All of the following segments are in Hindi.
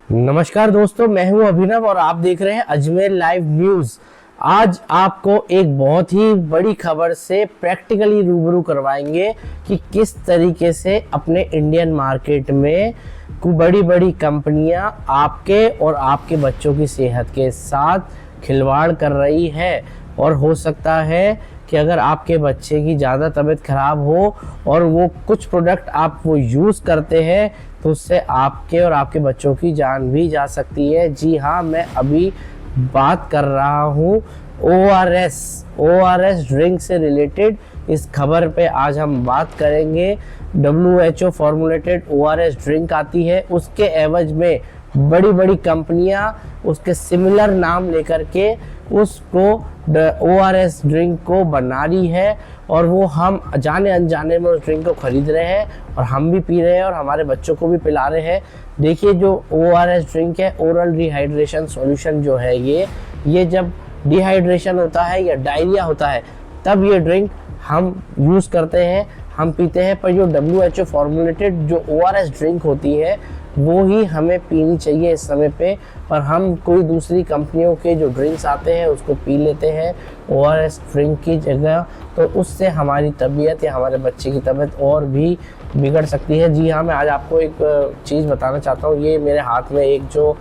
नमस्कार दोस्तों, मैं हूं अभिनव और आप देख रहे हैं अजमेर लाइव न्यूज। आज आपको एक बहुत ही बड़ी खबर से प्रैक्टिकली रूबरू करवाएंगे कि किस तरीके से अपने इंडियन मार्केट में बड़ी बड़ी कंपनियां आपके और आपके बच्चों की सेहत के साथ खिलवाड़ कर रही है। और हो सकता है कि अगर आपके बच्चे की ज़्यादा तबीयत खराब हो और वो कुछ प्रोडक्ट आप वो यूज़ करते हैं तो उससे आपके और आपके बच्चों की जान भी जा सकती है। जी हाँ, मैं अभी बात कर रहा हूँ ORS ड्रिंक से रिलेटेड। इस खबर पे आज हम बात करेंगे। WHO फॉर्मुलेटेड ORS ड्रिंक आती है, उसके एवज में बड़ी बड़ी कंपनियां उसके सिमिलर नाम लेकर के उसको ORS ड्रिंक को बना रही है और वो हम जाने अनजाने में उस ड्रिंक को खरीद रहे हैं और हम भी पी रहे हैं और हमारे बच्चों को भी पिला रहे हैं। देखिए, जो ORS ड्रिंक है, ओरल डिहाइड्रेशन सॉल्यूशन जो है, ये जब डिहाइड्रेशन होता है या डायरिया होता है तब ये ड्रिंक हम यूज़ करते हैं, हम पीते हैं। पर जो WHO फॉर्मुलेटेड जो ORS ड्रिंक होती है वो ही हमें पीनी चाहिए इस समय पे। पर हम कोई दूसरी कंपनियों के जो ड्रिंक्स आते हैं उसको पी लेते हैं ORS ड्रिंक की जगह, तो उससे हमारी तबीयत या हमारे बच्चे की तबीयत और भी बिगड़ सकती है। जी हाँ, मैं आज आपको एक चीज़ बताना चाहता हूँ। ये मेरे हाथ में एक जो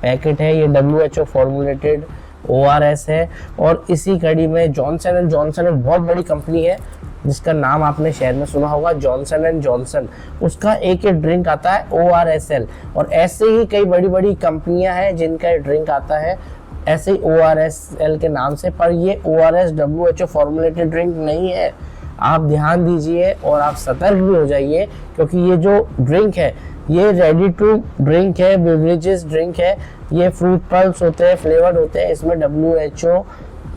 पैकेट है, ये WHO फॉर्मुलेटेड ORS है और इसी कड़ी में जॉनसन एंड जॉनसन एक बहुत बड़ी कंपनी है जिसका नाम आपने शहर में सुना होगा, जॉनसन एंड जॉनसन। उसका एक ड्रिंक आता है ORSL और ऐसे ही कई बड़ी बड़ी कंपनियां हैं जिनका ड्रिंक आता है ऐसे ही ORSL के नाम से। पर ये ORS WHO फॉर्मुलेटेड ड्रिंक नहीं है। आप ध्यान दीजिए और आप सतर्क भी हो जाइए, क्योंकि ये जो ड्रिंक है ये रेडी टू ड्रिंक है, बेवरेजेस ड्रिंक है। ये फ्रूट पल्प्स होते हैं, फ्लेवर्ड होते हैं। इसमें WHO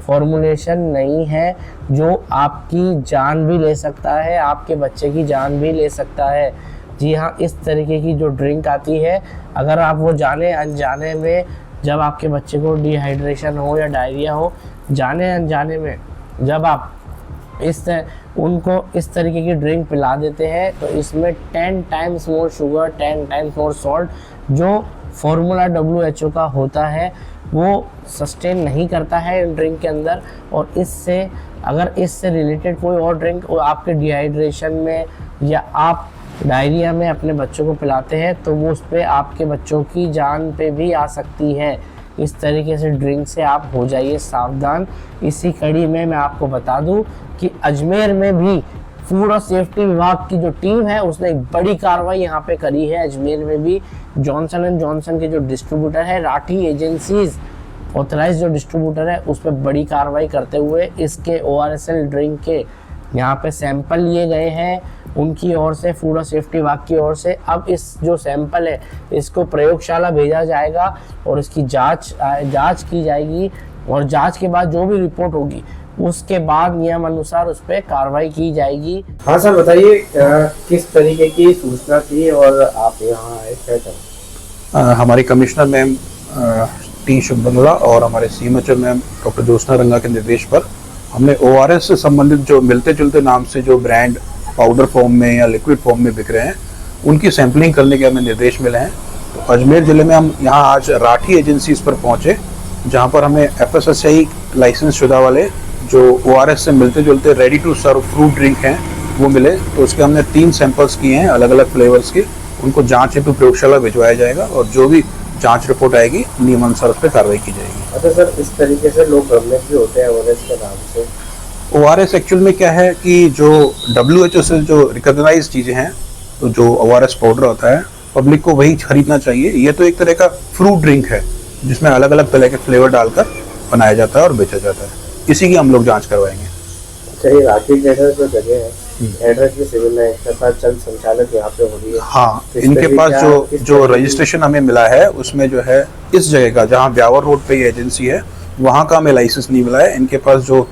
फॉर्मुलेशन नहीं है जो आपकी जान भी ले सकता है, आपके बच्चे की जान भी ले सकता है। जी हाँ, इस तरीके की जो ड्रिंक आती है, अगर आप वो जाने अनजाने में, जब आपके बच्चे को डिहाइड्रेशन हो या डायरिया हो, जाने अनजाने में जब आप उनको इस तरीके की ड्रिंक पिला देते हैं तो इसमें 10 times more sugar, 10 times more salt जो फॉर्मूला WHO का होता है वो सस्टेन नहीं करता है इन ड्रिंक के अंदर। और अगर इससे रिलेटेड कोई और ड्रिंक आपके डिहाइड्रेशन में या आप डायरिया में अपने बच्चों को पिलाते हैं तो वो उस पर आपके बच्चों की जान पे भी आ सकती है। इस तरीके से ड्रिंक से आप हो जाइए सावधान। इसी कड़ी में मैं आपको बता दूं कि अजमेर में भी फूड और सेफ्टी विभाग की जो टीम है उसने एक बड़ी कार्रवाई यहाँ पे करी है। अजमेर में भी जॉनसन एंड जॉनसन के जो डिस्ट्रीब्यूटर है, राठी एजेंसीज ऑथराइज जो डिस्ट्रीब्यूटर है, उस पर बड़ी कार्रवाई करते हुए इसके ORSL ड्रिंक के यहाँ पे सैंपल लिए गए हैं उनकी ओर से, फूड और सेफ्टी विभाग की ओर से। अब इस जो सैंपल है इसको प्रयोगशाला भेजा जाएगा और इसकी जांच की जाएगी और जांच के बाद जो भी रिपोर्ट होगी उसके बाद नियम अनुसार उस पर कार्रवाई की जाएगी। हाँ सर, बताइए किस तरीके की सूचना थी और आप यहाँ आए, क्या हमारी कमिश्नर मैम टी शुभंगला और हमारे CMHO मैम डॉक्टर ज्योत्सना रंगा के निर्देश पर हमने ORS से संबंधित जो मिलते जुलते नाम से जो ब्रांड पाउडर फॉर्म में या लिक्विड फॉर्म में बिक रहे हैं उनकी सैंपलिंग करने के हमें निर्देश मिले हैं। तो अजमेर ज़िले में हम यहाँ आज राठी एजेंसीज पर पहुँचे जहाँ पर हमें FSSAI लाइसेंस शुदा वाले जो ORS से मिलते जुलते ready to serve fruit drink हैं वो मिले। तो उसके हमने 3 सैंपल्स किए हैं अलग अलग फ्लेवर्स के, उनको जांच हेतु प्रयोगशाला भिजवाया जाएगा और जो भी जांच रिपोर्ट आएगी नियमानुसार उस पर कार्रवाई की जाएगी। अच्छा सर, इस तरीके से लोग भ्रमित भी होते हैं ORS के नाम से। ORS एक्चुअल में क्या है कि जो WHO से जो रिकॉग्नाइज चीज़ें हैं, तो जो ORS पाउडर होता है पब्लिक को वही खरीदना चाहिए। ये तो एक तरह का फ्रूट ड्रिंक है जिसमें अलग अलग तरह के फ्लेवर डालकर बनाया जाता है और बेचा जाता है। इसी की हम लोग जांच करवाएंगे। अच्छा, ये राठी एड्रेस जो जगह है, एड्रेस की सिविल लाइन के पास चल संचालक यहाँ पे हो रही है। हाँ, इनके पास जो रजिस्ट्रेशन हमें मिला है उसमें जो है इस जगह का, जहाँ ब्यावर रोड पे ये एजेंसी है, वहाँ का हमें लाइसेंस नहीं मिला है। इनके पास जो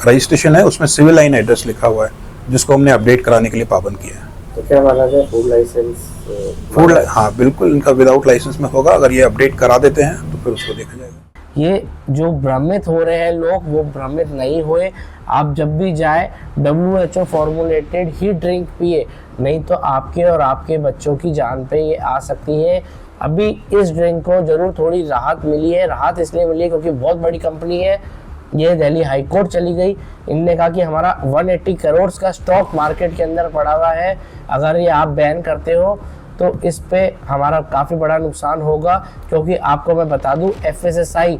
रजिस्ट्रेशन है उसमें सिविल लाइन एड्रेस लिखा हुआ है जिसको हमने अपडेट कराने के लिए पाबंद किया है। तो क्या माना जाए, फूड लाइसेंस? हाँ बिल्कुल, इनका विदाउट लाइसेंस में होगा। अगर ये अपडेट करा देते हैं तो फिर उसको देखा जाएगा। ये जो भ्रमित हो रहे हैं लोग, वो भ्रमित नहीं हुए। आप जब भी जाए WHO फॉर्मुलेटेड ही ड्रिंक पिए, नहीं तो आपके और आपके बच्चों की जान पे ये आ सकती है। अभी इस ड्रिंक को जरूर थोड़ी राहत मिली है। राहत इसलिए मिली है क्योंकि बहुत बड़ी कंपनी है, ये दिल्ली हाई कोर्ट चली गई। इनने कहा कि हमारा 180 करोड़ का स्टॉक मार्केट के अंदर पड़ा हुआ है, अगर ये आप बैन करते हो तो इस पे हमारा काफ़ी बड़ा नुकसान होगा। क्योंकि आपको मैं बता दूं, FSSAI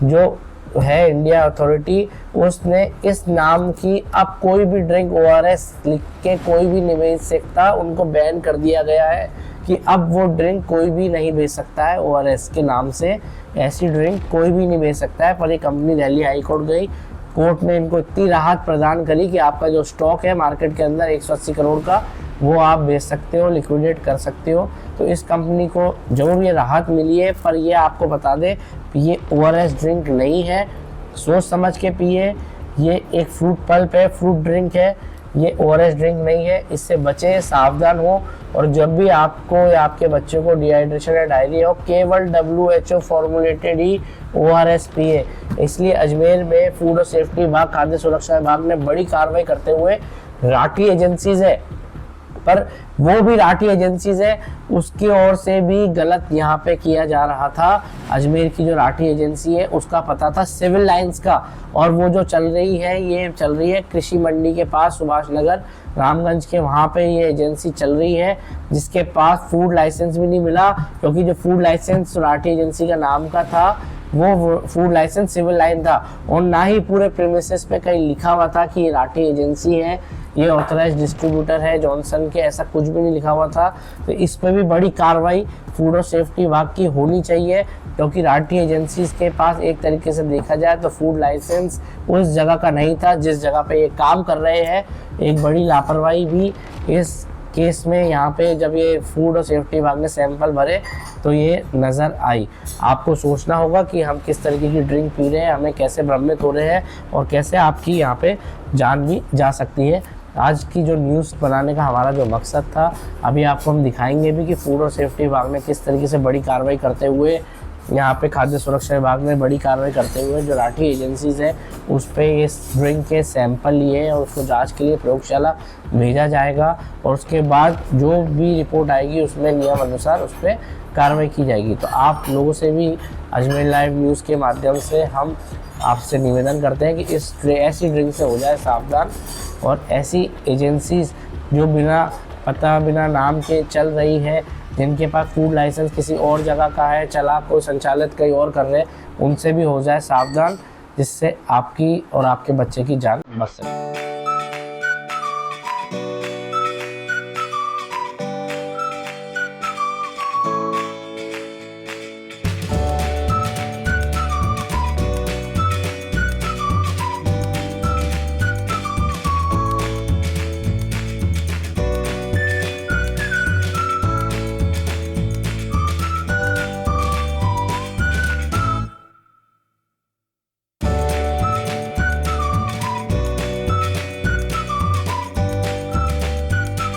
जो है इंडिया अथॉरिटी, उसने इस नाम की अब कोई भी ड्रिंक ORS लिख के कोई भी नहीं बेच सकता, उनको बैन कर दिया गया है कि अब वो ड्रिंक कोई भी नहीं बेच सकता है। ORS के नाम से ऐसी ड्रिंक कोई भी नहीं बेच सकता है। पर ये कंपनी दिल्ली हाई कोर्ट गई, कोर्ट ने इनको इतनी राहत प्रदान करी कि आपका जो स्टॉक है मार्केट के अंदर 180 करोड़ का, वो आप बेच सकते हो, लिक्विडेट कर सकते हो। तो इस कंपनी को जरूर ये राहत मिली है। पर ये आपको बता दें, ये ORS ड्रिंक नहीं है, सोच समझ के पिए। ये एक फ्रूट पल्प है, फ्रूट ड्रिंक है, ये ORS ड्रिंक नहीं है। इससे बचें, सावधान हो। और जब भी आपको या आपके बच्चे को डिहाइड्रेशन या डायरिया हो, केवल WHO फॉर्मुलेटेड ही ORS पिए। इसलिए अजमेर में फूड और सेफ्टी विभाग, खाद्य सुरक्षा विभाग ने बड़ी कार्रवाई करते हुए, राठी एजेंसीज है पर वो भी राठी एजेंसीज है, उसकी ओर से भी गलत यहाँ पे किया जा रहा था। अजमेर की जो राठी एजेंसी है उसका पता था सिविल लाइंस का, और वो जो चल रही है, ये चल रही है कृषि मंडी के पास, सुभाष नगर रामगंज के, वहाँ पे ये एजेंसी चल रही है, जिसके पास फूड लाइसेंस भी नहीं मिला। क्योंकि जो फूड लाइसेंस राठी एजेंसी का नाम का था, वो फूड लाइसेंस सिविल लाइन था, और ना ही पूरे प्रीमिसेस पे कहीं लिखा हुआ था कि ये राठी एजेंसी है, ये ऑथराइज्ड डिस्ट्रीब्यूटर है जॉनसन के, ऐसा कुछ भी नहीं लिखा हुआ था। तो इस पे भी बड़ी कार्रवाई फूड और सेफ्टी विभाग की होनी चाहिए। क्योंकि राठी एजेंसीज के पास एक तरीके से देखा जाए तो फूड लाइसेंस उस जगह का नहीं था जिस जगह पे ये काम कर रहे हैं। एक बड़ी लापरवाही भी इस केस में यहाँ पे जब ये फूड और सेफ्टी विभाग ने सैंपल भरे तो ये नज़र आई। आपको सोचना होगा कि हम किस तरीके की ड्रिंक पी रहे हैं, हमें कैसे भ्रमित हो रहे हैं, और कैसे आपकी यहाँ पे जान भी जा सकती है। आज की जो न्यूज़ बनाने का हमारा जो मकसद था, अभी आपको हम दिखाएंगे भी कि फूड और सेफ्टी विभाग ने किस तरीके से बड़ी कार्रवाई करते हुए, यहाँ पे खाद्य सुरक्षा विभाग ने बड़ी कार्रवाई करते हुए जो राठी एजेंसीज है उस पर इस ड्रिंक के सैंपल लिए और उसको जांच के लिए प्रयोगशाला भेजा जाएगा, और उसके बाद जो भी रिपोर्ट आएगी उसमें नियम अनुसार उस पर कार्रवाई की जाएगी। तो आप लोगों से भी अजमेर लाइव न्यूज़ के माध्यम से हम आपसे निवेदन करते हैं कि ऐसी ड्रिंक से हो जाए सावधान, और ऐसी एजेंसीज जो बिना पता बिना नाम के चल रही है, जिनके पास फूड लाइसेंस किसी और जगह का है, चला कोई संचालित कहीं और कर रहे हैं, उनसे भी हो जाए सावधान, जिससे आपकी और आपके बच्चे की जान बच सके।